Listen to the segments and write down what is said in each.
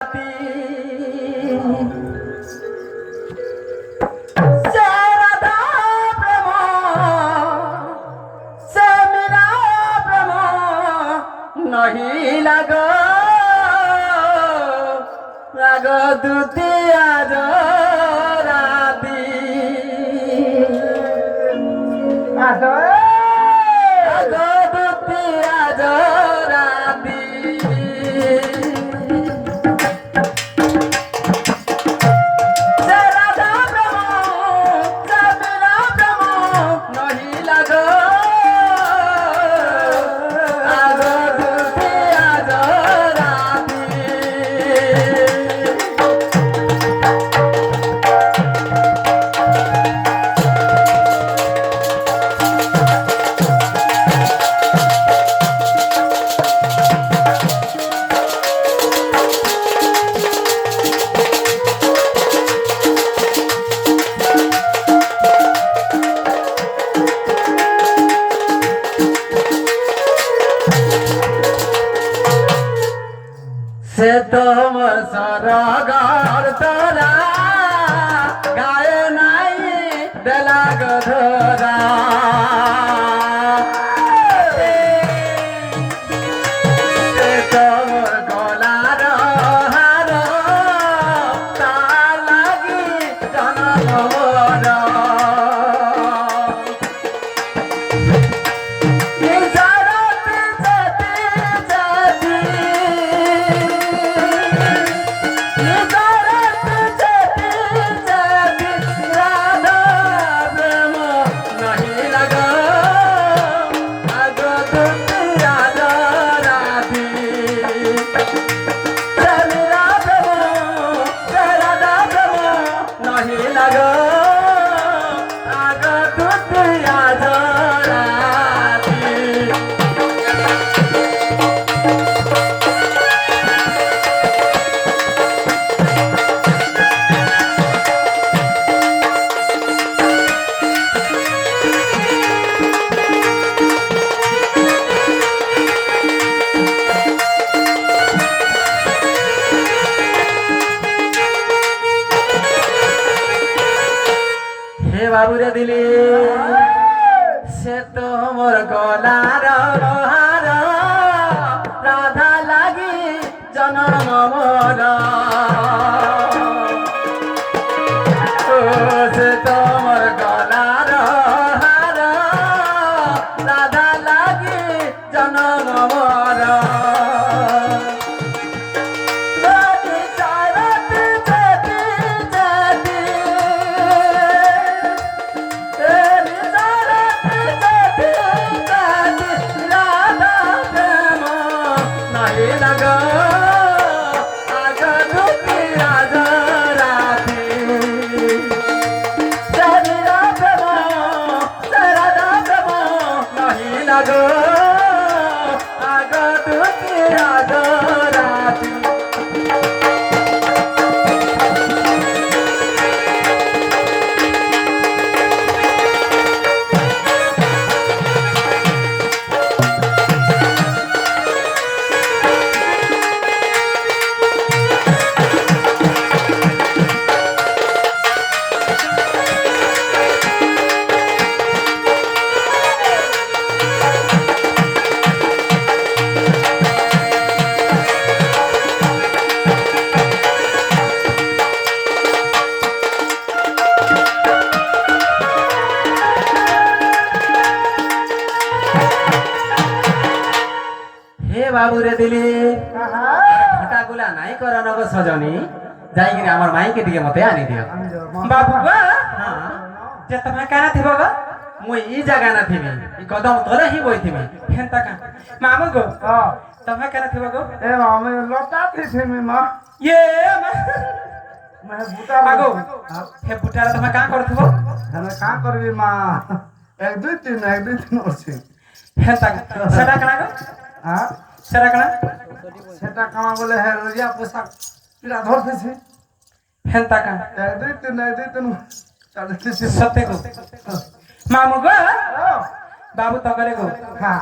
রাতি সে রাধা প্রেম সে মীরা প্রেম নহি লাগ রাগ দুতিয়া রাতি রাগ দুতিয়া রাতি সে রাধা প্রেম সে মীরা প্রেম নহি লাগ রাগ দুতিয়া রাতি সে তোমার সরগর তোরা গায়ে নাই বেলা গধরা সে তোমার গলার হার তার লাগি জনমর বাবুরে দিলি সে তোমর গলার হার রাধা লাগি জনম মোর সে তোমর গলার হার রাধা লাগি জনম মোর বাবুরে দিলি ঘটা গুলা নাই করন গো সজনী যাইকি আমার মাইকে টিকে মতে আনি দিও বাবু গো যে তুমি কানা থিব গো মুই ই জায়গা না থিবি ই কদম তোরে হি বই থিবি হেনতা কা মামু গো তুমি কানা থিব গো ए मामे लटा थी में मां ये मैं बुटा मागो हे बुटारा তুমি का करथबो हमें का करबी मां एक दुई तीन होछि हेनता सेटा कना गो हां सेटा कना सेटा कमा बोले है रोजिया पोशाक पीड़ा धरते हेनता का एक दुई तीन चलते सत्य को मामू गो बाबू तो करे गो हां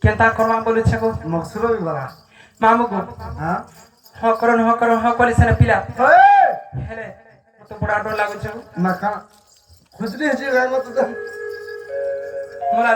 केनता करवा बोले छको मकसुरो भी बड़ा मामू गो हां हाँ कली से पिला हे हेले तो बड़ा डर लागु छ ना खा खुजली है जी गाय मत तो मोला